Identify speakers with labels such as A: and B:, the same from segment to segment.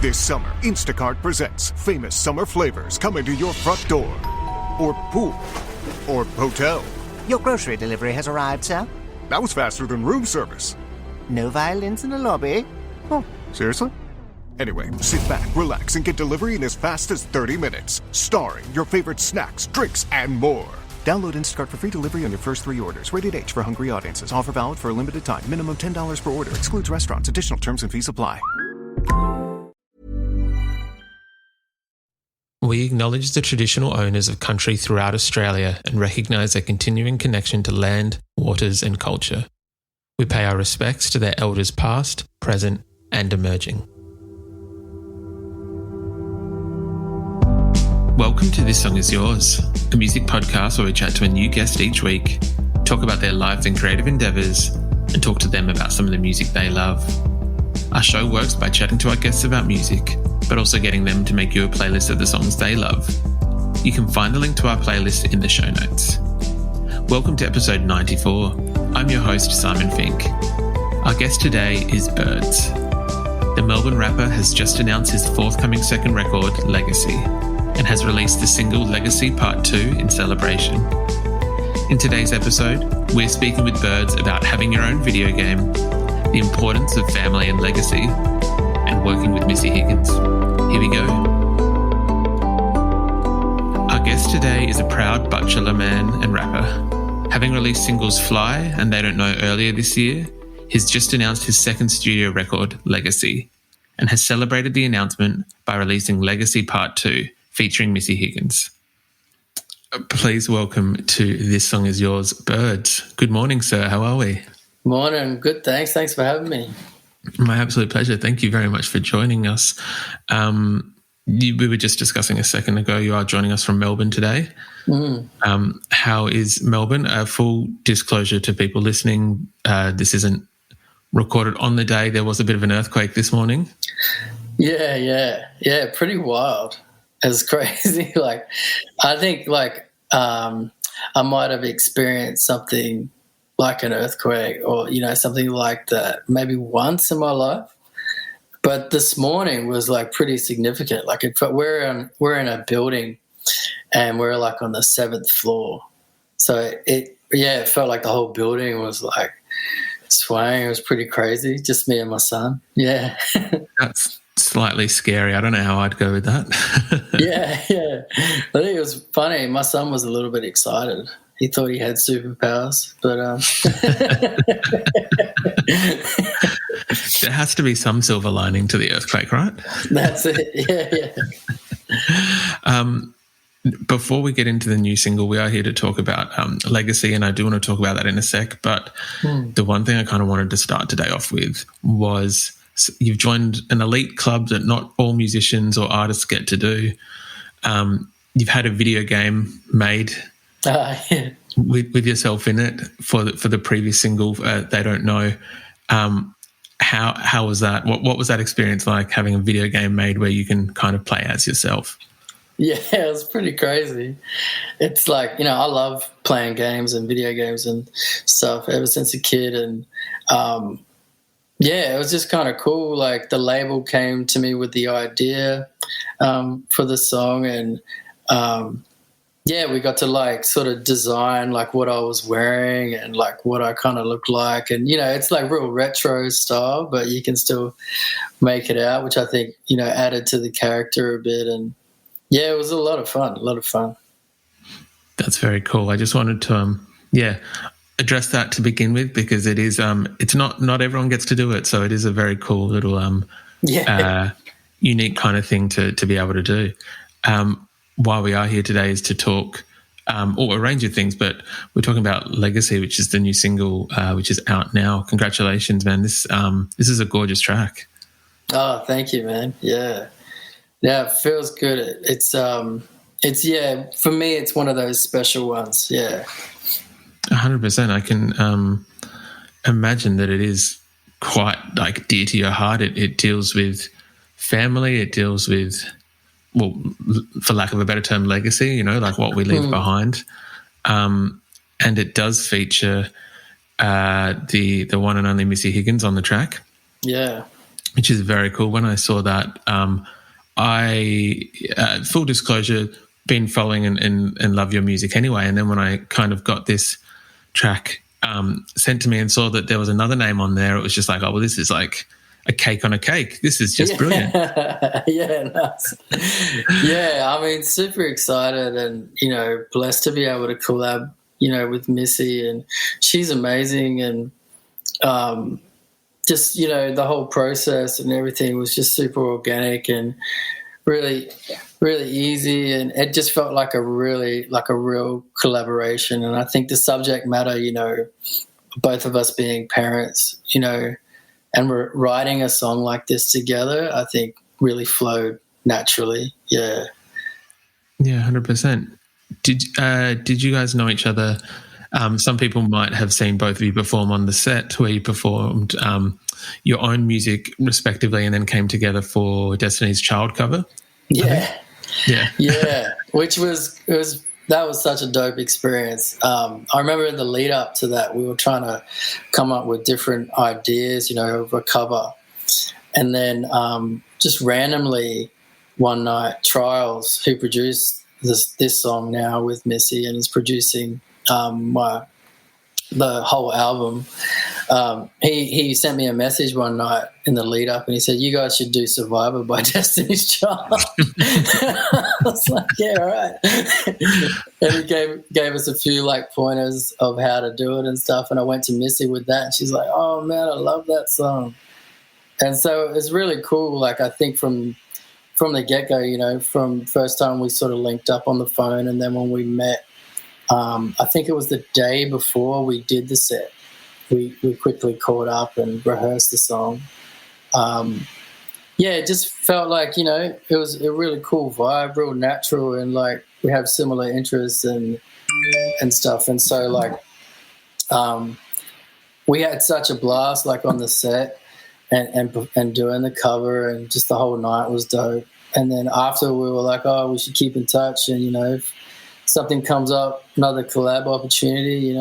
A: This summer, Instacart presents famous summer flavors coming to your front door. Or pool. Or hotel.
B: Your grocery delivery has arrived, sir.
A: That was faster than room service.
B: No violins in the lobby.
A: Oh, seriously? Anyway, sit back, relax, and get delivery in as fast as 30 minutes. Starring your favorite snacks, drinks, and more. Download Instacart for free delivery on your first 3 orders. Rated H for hungry audiences. Offer valid for a limited time. Minimum $10 per order. Excludes restaurants. Additional terms and fees apply.
C: We acknowledge the traditional owners of country throughout Australia and recognise their continuing connection to land, waters and culture. We pay our respects to their elders past, present and emerging. Welcome to This Song Is Yours, a music podcast where we chat to a new guest each week, talk about their lives and creative endeavours, and talk to them about some of the music they love. Our show works by chatting to our guests about music, but also getting them to make you a playlist of the songs they love. You can find the link to our playlist in the show notes. Welcome to episode 94. I'm your host, Simon Fink. Our guest today is Birdz. The Melbourne rapper has just announced his forthcoming second record, Legacy, and has released the single Legacy Part 2 in celebration. In today's episode, we're speaking with Birdz about having your own video game, the importance of family and legacy, and working with Missy Higgins. Here we go. Our guest today is a proud Butchulla man and rapper. Having released singles Fly and They Don't Know earlier this year, he's just announced his second studio record, Legacy, and has celebrated the announcement by releasing Legacy Part 2, featuring Missy Higgins. Please welcome to This Song Is Yours, Birdz. Good morning, sir. How are we?
D: Morning. Good, thanks. Thanks for having me.
C: My absolute pleasure. Thank you very much for joining us. We were just discussing a second ago, you are joining us from Melbourne today. How is Melbourne? Full disclosure to people listening, this isn't recorded on the day. There was a bit of an earthquake this morning.
D: Yeah, pretty wild. It's crazy. I think I might have experienced something like an earthquake or, something like that maybe once in my life. But this morning was pretty significant. We're in a building and we're on the 7th floor. So it felt like the whole building was swaying. It was pretty crazy. Just me and my son. Yeah.
C: That's slightly scary. I don't know how I'd go with that.
D: Yeah. I think it was funny. My son was a little bit excited. He thought he had superpowers, but
C: there has to be some silver lining to the earthquake, right?
D: That's it. Yeah.
C: Before we get into the new single, we are here to talk about Legacy, and I do want to talk about that in a sec. But the one thing I kind of wanted to start today off with was you've joined an elite club that not all musicians or artists get to do. You've had a video game made with yourself in it for the previous single, They Don't Know. How was that? What was that experience like, having a video game made where you can kind of play as yourself?
D: Yeah, it was pretty crazy. It's I love playing games and video games and stuff ever since a kid. And, it was just kind of cool. The label came to me with the idea for the song and, we got to sort of design what I was wearing and what I kind of looked like. And, it's real retro style, but you can still make it out, which I think, added to the character a bit. And, it was a lot of fun.
C: That's very cool. I just wanted to, address that to begin with, because it is, it's not everyone gets to do it. So it is a very cool little, unique kind of thing to be able to do. Why we are here today is to talk a range of things, but we're talking about Legacy, which is the new single, which is out now. Congratulations, man. This is a gorgeous track.
D: Oh, thank you, man. Yeah, it feels good. It's for me, it's one of those special ones. Yeah.
C: 100%. I can imagine that it is quite dear to your heart. It deals with family. It deals with, well, for lack of a better term, legacy, what we leave behind. And it does feature the one and only Missy Higgins on the track.
D: Yeah.
C: which is very cool. When I saw that, I full disclosure, been following and love your music anyway. And then when I kind of got this track sent to me and saw that there was another name on there, it was just like, oh, well, this is like a cake on a cake. This is just brilliant.
D: Yeah, nice. Yeah, I mean, super excited and, blessed to be able to collab, with Missy, and she's amazing. And just, the whole process and everything was just super organic and really, really easy. And it just felt like a real collaboration. And I think the subject matter, both of us being parents, and we're writing a song like this together, I think really flowed naturally. Yeah.
C: Yeah, 100%. Did you guys know each other? Some people might have seen both of you perform on the set where you performed your own music respectively and then came together for Destiny's Child cover.
D: Yeah.
C: Yeah.
D: Yeah. That was such a dope experience. I remember in the lead up to that, we were trying to come up with different ideas, of a cover. And then just randomly one night, Trials, who produced this song now with Missy and is producing the whole album, he sent me a message one night in the lead up and he said, you guys should do Survivor by Destiny's Child. I was like, yeah, all right. And he gave us a few pointers of how to do it and stuff, and I went to Missy with that and she's like, oh man, I love that song. And so it's really cool. I think from the get-go, from first time we sort of linked up on the phone, and then when we met, I think it was the day before we did the set, we quickly caught up and rehearsed the song. It just felt like, it was a really cool vibe, real natural, and we have similar interests and stuff. And so we had such a blast on the set and doing the cover, and just the whole night was dope. And then after we were like, oh, we should keep in touch, and if something comes up, another collab opportunity,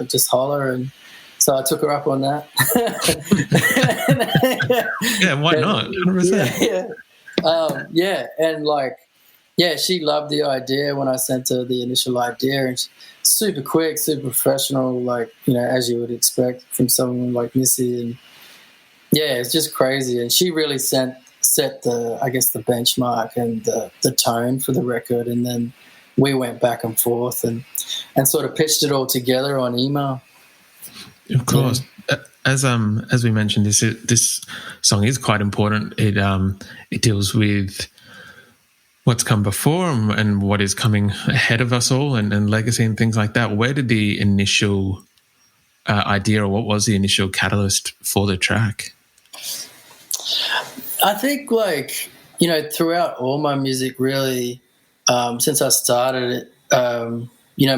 D: just holler. And so I took her up on that.
C: Yeah, why not? 100%.
D: Yeah. And she loved the idea when I sent her the initial idea, and super quick, super professional, as you would expect from someone like Missy. And yeah, it's just crazy. And she really set the benchmark and the tone for the record. And then we went back and forth and sort of pitched it all together on email.
C: Of course. Yeah. As we mentioned, this song is quite important. It deals with what's come before and what is coming ahead of us all, and legacy and things like that. Where did the initial idea, or what was the initial catalyst for the track?
D: I think throughout all my music, really, since I started it,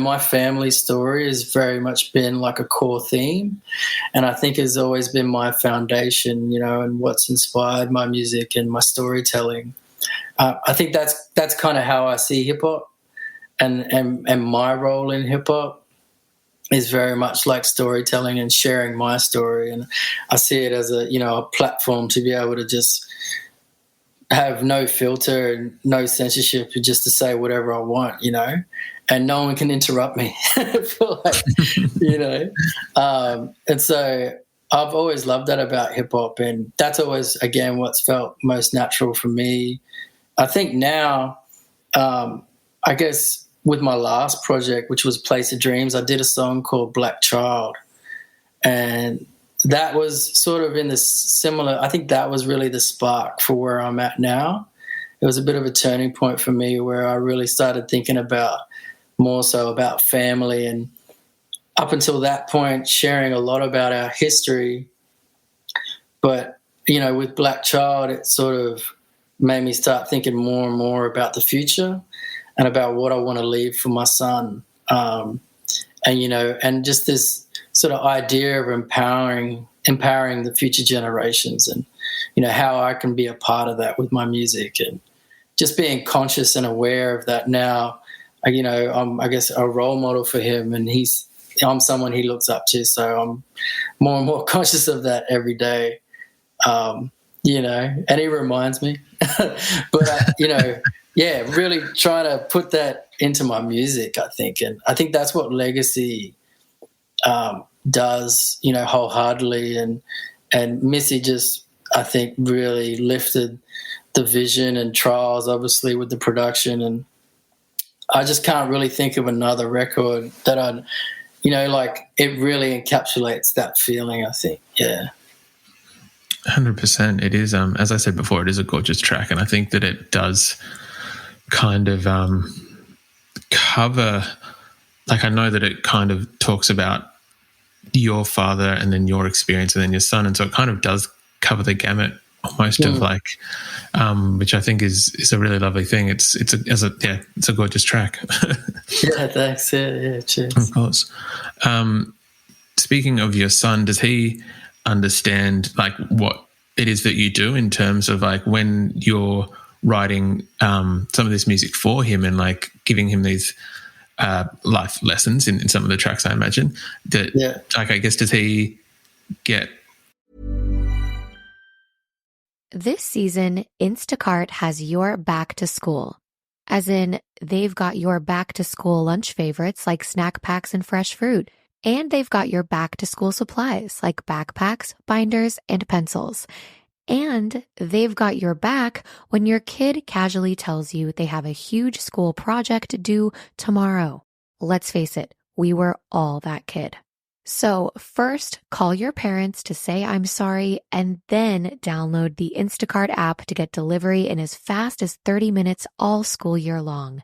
D: my family story has very much been a core theme, and I think has always been my foundation, and what's inspired my music and my storytelling. I think that's kind of how I see hip hop, and my role in hip hop is very much storytelling and sharing my story. And I see it as a platform to be able to just have no filter and no censorship, just to say whatever I want, and no one can interrupt me. And so I've always loved that about hip hop, and that's always, again, what's felt most natural for me. I think now, with my last project, which was Place of Dreams, I did a song called Black Child, and that was sort of in this similar, I think that was really the spark for where I'm at now. It was a bit of a turning point for me where I really started thinking more so about family, and up until that point, sharing a lot about our history. But, with Black Child, it sort of made me start thinking more and more about the future and about what I want to leave for my son. And just this sort of idea of empowering the future generations, and, how I can be a part of that with my music, and just being conscious and aware of that now. I'm, a role model for him, and I'm someone he looks up to. So I'm more and more conscious of that every day. and he reminds me. But, really trying to put that into my music, I think. And I think that's what Legacy does, wholeheartedly. And Missy just, I think, really lifted the vision, and Trials, obviously, with the production. And I just can't really think of another record that it really encapsulates that feeling, I think. Yeah.
C: 100%. It is, as I said before, it is a gorgeous track, and I think that it does kind of cover, I know that it kind of talks about your father and then your experience and then your son, and so it kind of does cover the gamut almost of which I think is a really lovely thing. It's a gorgeous track.
D: Yeah, thanks. Yeah, cheers.
C: Of course. Speaking of your son, does he understand what it is that you do in terms of when you're writing some of this music for him and giving him these life lessons in some of the tracks, I imagine that I guess, does he get?
E: This season, Instacart has your back to school. As in, they've got your back to school lunch favorites like snack packs and fresh fruit. And they've got your back to school supplies like backpacks, binders, and pencils. And they've got your back when your kid casually tells you they have a huge school project due tomorrow. Let's face it, we were all that kid. So first, call your parents to say I'm sorry, and then download the Instacart app to get delivery in as fast as 30 minutes all school year long.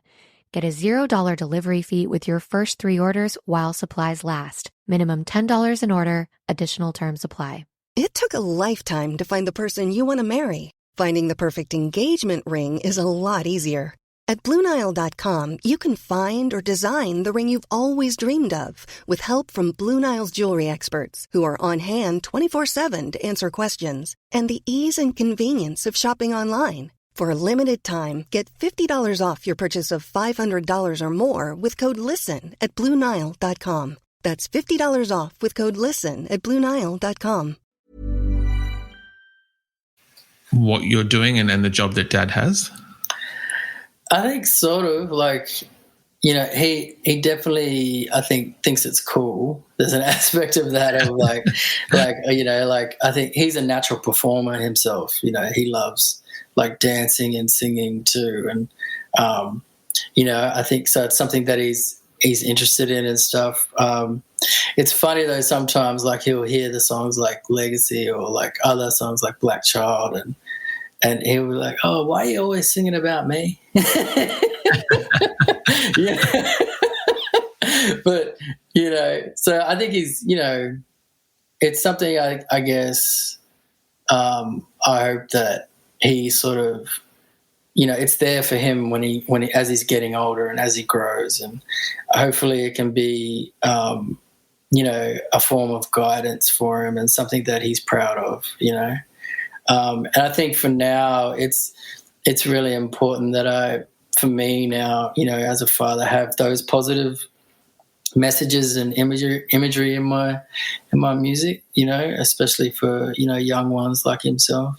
E: Get a $0 delivery fee with your first 3 orders while supplies last. Minimum $10 in order. Additional terms apply.
F: It took a lifetime to find the person you want to marry. Finding the perfect engagement ring is a lot easier. At BlueNile.com, you can find or design the ring you've always dreamed of with help from Blue Nile's jewelry experts who are on hand 24/7 to answer questions, and the ease and convenience of shopping online. For a limited time, get $50 off your purchase of $500 or more with code LISTEN at BlueNile.com. That's $50 off with code LISTEN at BlueNile.com.
C: What you're doing and the job that Dad has?
D: I think sort of he definitely, I think, thinks it's cool. There's an aspect of that of I think he's a natural performer himself. He loves dancing and singing too. And, I think so it's something that he's interested in and stuff. It's funny though, sometimes he'll hear the songs like Legacy or other songs like Black Child, and he'll be like, "Oh, why are you always singing about me?" But, so I think he's, it's something I guess I hope that he sort of, it's there for him when he as he's getting older and as he grows, and hopefully it can be, a form of guidance for him and something that he's proud of, And I think for now, it's really important that for me now, as a father, have those positive messages and imagery in my music, especially for young ones like himself.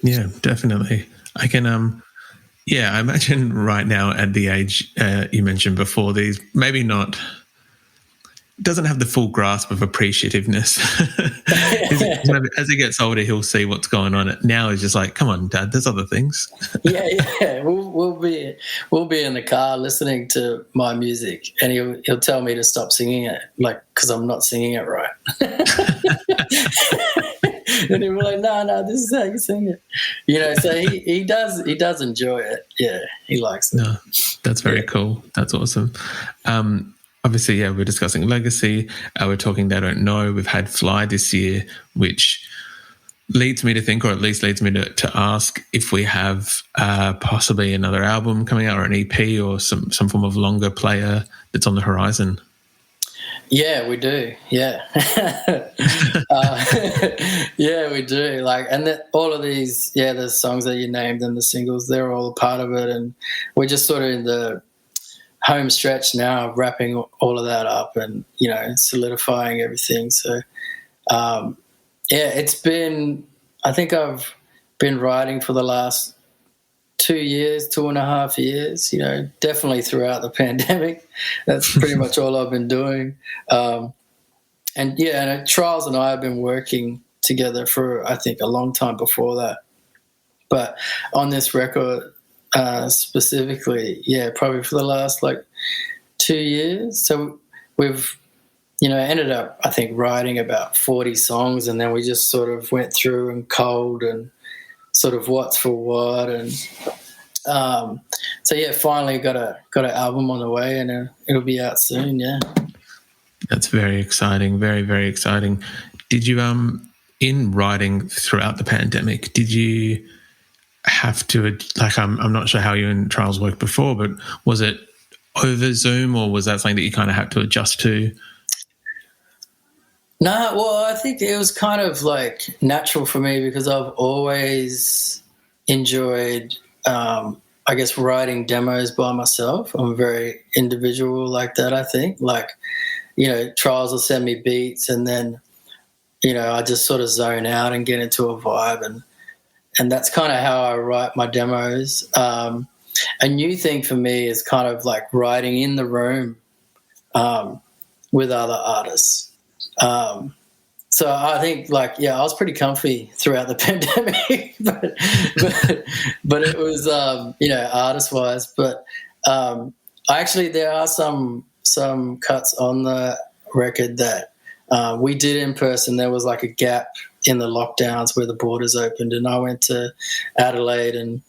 C: Yeah, definitely. I can I imagine right now at the age you mentioned before, these maybe not doesn't have the full grasp of appreciativeness. As he gets older, he'll see what's going on. Now he's just like, come on, Dad, there's other things.
D: Yeah. We'll be in the car listening to my music, and he'll tell me to stop singing it, because I'm not singing it right. And he'll be like, no, this is how you sing it. So he does enjoy it. Yeah, he likes it.
C: No, that's very cool. That's awesome. Obviously, we're discussing Legacy. We're talking They Don't Know. We've had Fly this year, which leads me to think, or at least leads me to ask, if we have possibly another album coming out or an EP or some form of longer player that's on the horizon.
D: Yeah, we do. Yeah. Yeah, we do. And all of these, the songs that you named and the singles, they're all a part of it. And we're just sort of in the home stretch now, wrapping all of that up and, solidifying everything. So, it's been, I think I've been writing for the last 2.5 years, you know, definitely throughout the pandemic. That's pretty much all I've been doing. And Trials and I have been working together for, I think, a long time before that. But on this record specifically, probably for the last 2 years. So we've, you know, ended up, I think, writing about 40 songs, and then we just sort of went through and culled and sort of what's for what. And finally got an album on the way, and it'll be out soon, yeah.
C: That's very exciting, very, very exciting. Did you, in writing throughout the pandemic, did you have to, I'm not sure how you and Trials worked before, but was it over Zoom, or was that something that you kind of had to adjust to?
D: No, well, I think it was kind of natural for me because I've always enjoyed, I guess, writing demos by myself. I'm very individual like that, I think. You know, Trials will send me beats, and then, you know, I just sort of zone out and get into a vibe, and that's kind of how I write my demos. A new thing for me is kind of writing in the room with other artists. So I think I was pretty comfy throughout the pandemic, but it was, you know, artist wise, but, actually there are some cuts on the record that, we did in person. There was a gap in the lockdowns where the borders opened, and I went to Adelaide and,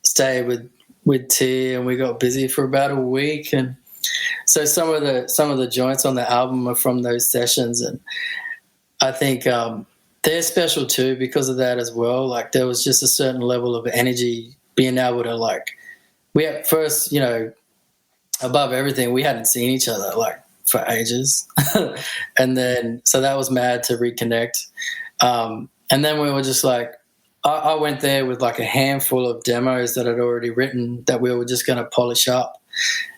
D: stayed with T, and we got busy for about a week. And so some of the joints on the album are from those sessions, and I think they're special too because of that as well. There was just a certain level of energy, being able to we at first, you know, above everything, we hadn't seen each other for ages, and then so that was mad to reconnect. And then we were just I went there with a handful of demos that I'd already written that we were just going to polish up.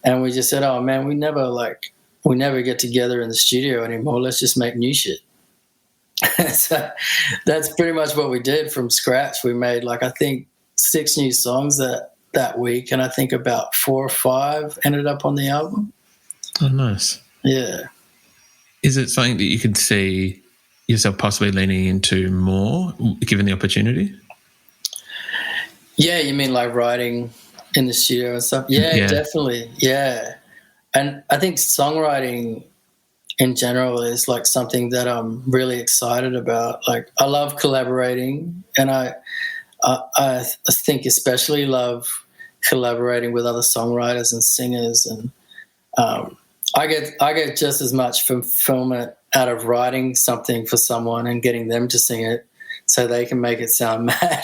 D: And we just said, oh, man, we never get together in the studio anymore. Let's just make new shit. So that's pretty much what we did from scratch. We made, I think, 6 new songs that week, and I think about 4 or 5 ended up on the album.
C: Oh, nice.
D: Yeah.
C: Is it something that you could see yourself possibly leaning into more, given the opportunity?
D: Yeah, you mean writing in the studio and stuff? Yeah, definitely. Yeah. And I think songwriting in general is something that I'm really excited about. I love collaborating, and I think especially love collaborating with other songwriters and singers. And I get just as much fulfillment out of writing something for someone and getting them to sing it so they can make it sound mad.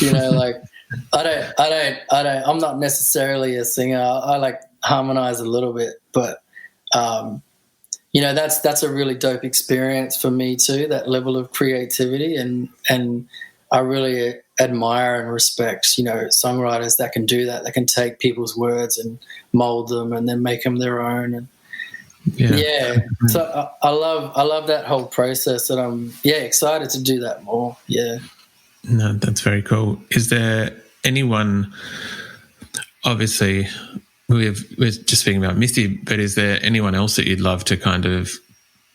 D: You know, I'm not necessarily a singer. I harmonize a little bit, but you know, that's a really dope experience for me too, that level of creativity, and I really admire and respect, you know, songwriters that can do that can take people's words and mold them and then make them their own. And yeah. So I love that whole process, and I'm excited to do that more. Yeah.
C: No, that's very cool. Is there anyone, obviously we're just speaking about Missy, but is there anyone else that you'd love to kind of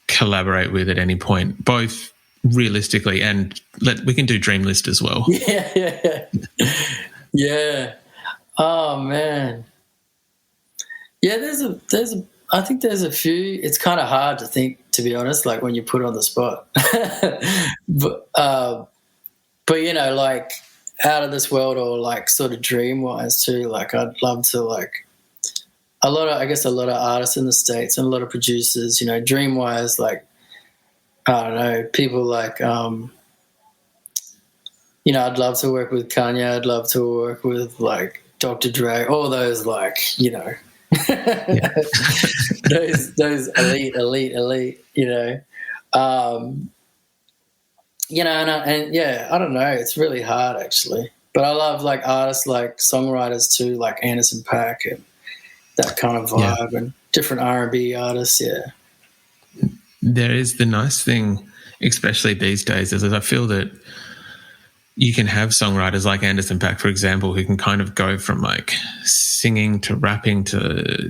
C: collaborate with at any point, both realistically and we can do dream list as well?
D: Yeah. Oh man. Yeah, I think there's a few. It's kind of hard to think, to be honest, when you put it on the spot. But you know, out of this world, or sort of dream wise too. I'd love to a lot of artists in the States and a lot of producers. You know, dream wise, I don't know, people you know, I'd love to work with Kanye. I'd love to work with Dr. Dre. All those you know. those elite, you know. You know, and I don't know, it's really hard actually, but I love artists, songwriters too, like Anderson .Paak and that kind of vibe, and different R&B artists.
C: There is the nice thing, especially these days, is that I feel that you can have songwriters like Anderson .Paak, for example, who can kind of go from like singing to rapping to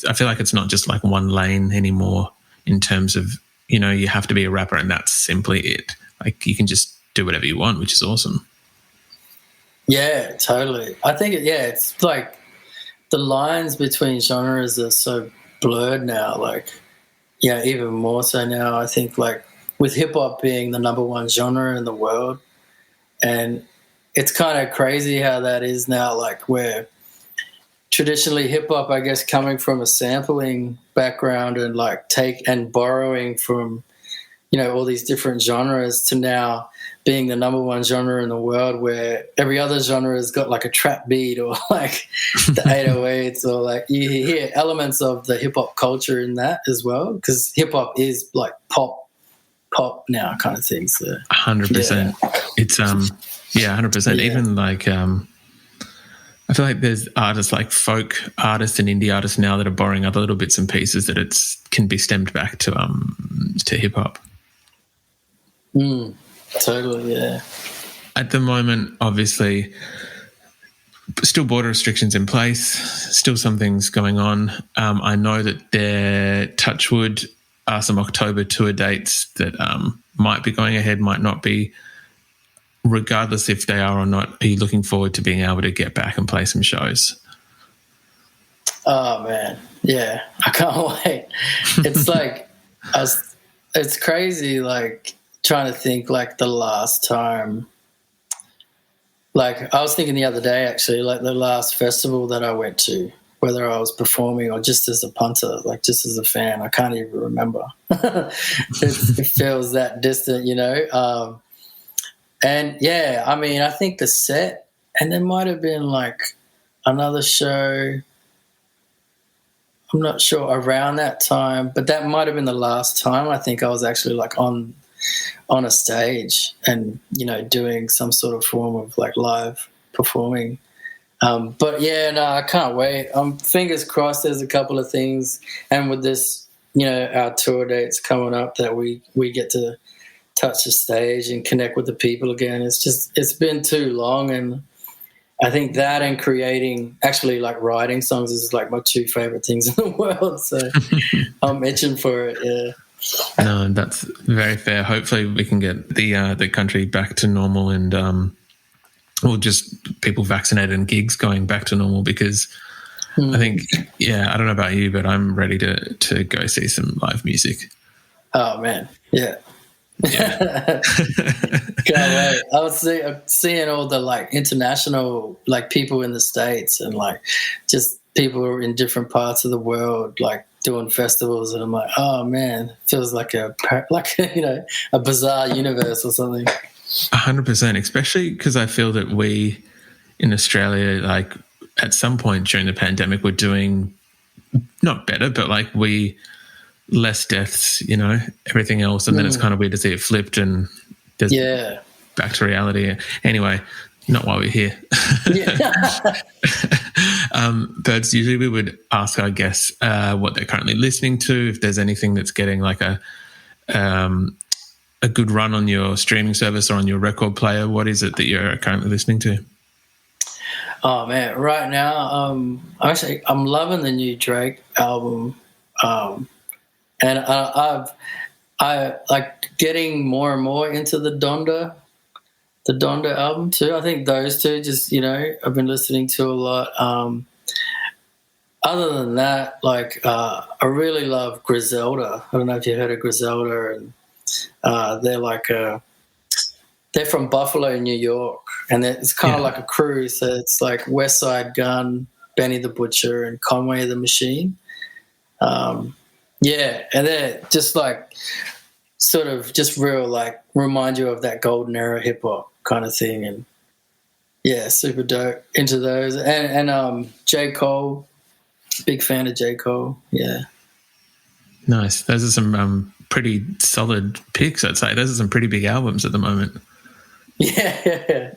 C: I feel like it's not just like one lane anymore in terms of, you know, you have to be a rapper and that's simply it. Like you can just do whatever you want, which is awesome.
D: Yeah, totally. I think, it's like the lines between genres are so blurred now, like, yeah, even more so now. I think like with hip-hop being the number one genre in the world, and it's kind of crazy how that is now, like where traditionally hip-hop, I guess, coming from a sampling background and like borrowing from, you know, all these different genres to now being the number one genre in the world, where every other genre has got like a trap beat or like the 808s or like you hear elements of the hip-hop culture in that as well, because hip-hop is like pop now kind of thing. So
C: 100%. It's 100%.
D: Yeah.
C: Even like I feel like there's artists like folk artists and indie artists now that are borrowing other little bits and pieces that can be stemmed back to hip hop.
D: Totally, yeah.
C: At the moment, obviously, still border restrictions in place, still some things going on. I know that there, touchwood, are some October tour dates that might be going ahead, might not be. Regardless if they are or not, are you looking forward to being able to get back and play some shows?
D: Oh, man. Yeah, I can't wait. It's like, it's crazy, like, trying to think, like, the last time. Like, I was thinking the other day, actually, like, the last festival that I went to, whether I was performing or just as a punter, like, just as a fan, I can't even remember. It feels that distant, you know? And, yeah, I mean, I think the set, and there might have been, like, another show, I'm not sure, around that time, but that might have been the last time I think I was actually, like, on a stage and, you know, doing some sort of form of, like, live performing. But, yeah, no, I can't wait. Fingers crossed there's a couple of things, and with this, you know, our tour dates coming up that we get to touch the stage and connect with the people again. It's been too long, and I think that and creating, actually like writing songs is like my two favorite things in the world. So I'm itching for it. Yeah.
C: No, that's very fair. Hopefully we can get the country back to normal and or just people vaccinated and gigs going back to normal, because I think, I don't know about you, but I'm ready to go see some live music.
D: Oh man. Yeah.
C: Yeah.
D: Can't wait. I was seeing all the like international like people in the States and like just people in different parts of the world like doing festivals, and I'm like, oh man, feels like a you know, a bizarre universe or something.
C: 100%, especially because I feel that we in Australia, like at some point during the pandemic, were doing not better, but like less deaths, you know, everything else. And then it's kind of weird to see it flipped and there's back to reality. Anyway, not why we're here. Birdz, usually we would ask our guests what they're currently listening to, if there's anything that's getting like a good run on your streaming service or on your record player. What is it that you're currently listening to?
D: Oh man, right now, I'm loving the new Drake album. And I like getting more and more into the Donda album too. I think those two just, you know, I've been listening to a lot. Other than that, like I really love Griselda. I don't know if you heard of Griselda, and they're from Buffalo, New York, and it's kind of like a crew. So it's like West Side Gun, Benny the Butcher, and Conway the Machine. Yeah, and they're just like sort of just real like remind you of that golden era hip hop kind of thing, and yeah, super dope into those. And J. Cole, big fan of J. Cole. Yeah,
C: nice. Those are some pretty solid picks, I'd say. Those are some pretty big albums at the moment.
D: Yeah.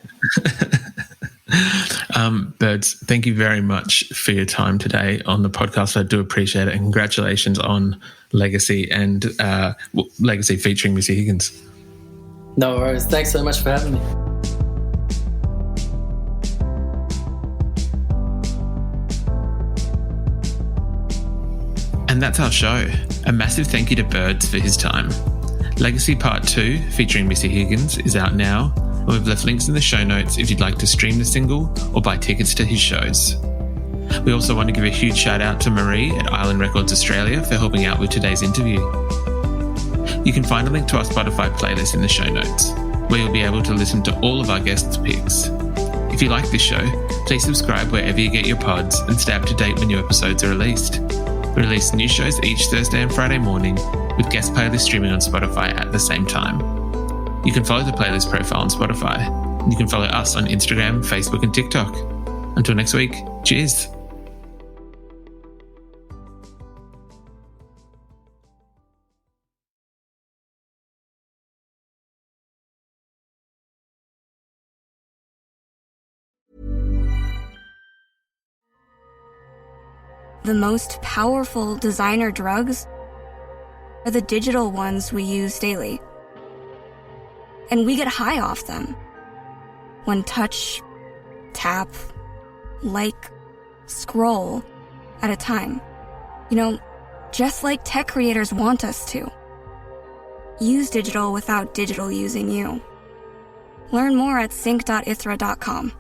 C: Birdz, thank you very much for your time today on the podcast. I do appreciate it, and congratulations on Legacy and Legacy featuring Missy Higgins.
D: No worries. Thanks so much for having me.
C: And that's our show. A massive thank you to Birdz for his time. Legacy Part 2, featuring Missy Higgins, is out now, and we've left links in the show notes if you'd like to stream the single or buy tickets to his shows. We also want to give a huge shout out to Maree at Island Records Australia for helping out with today's interview. You can find a link to our Spotify playlist in the show notes, where you'll be able to listen to all of our guests' picks. If you like this show, please subscribe wherever you get your pods and stay up to date when new episodes are released. We release new shows each Thursday and Friday morning, with guest playlists streaming on Spotify at the same time. You can follow the playlist profile on Spotify, and you can follow us on Instagram, Facebook, and TikTok. Until next week, cheers.
G: The most powerful designer drugs are the digital ones we use daily. And we get high off them. One touch, tap, like, scroll at a time. You know, just like tech creators want us to. Use digital without digital using you. Learn more at sync.ithra.com.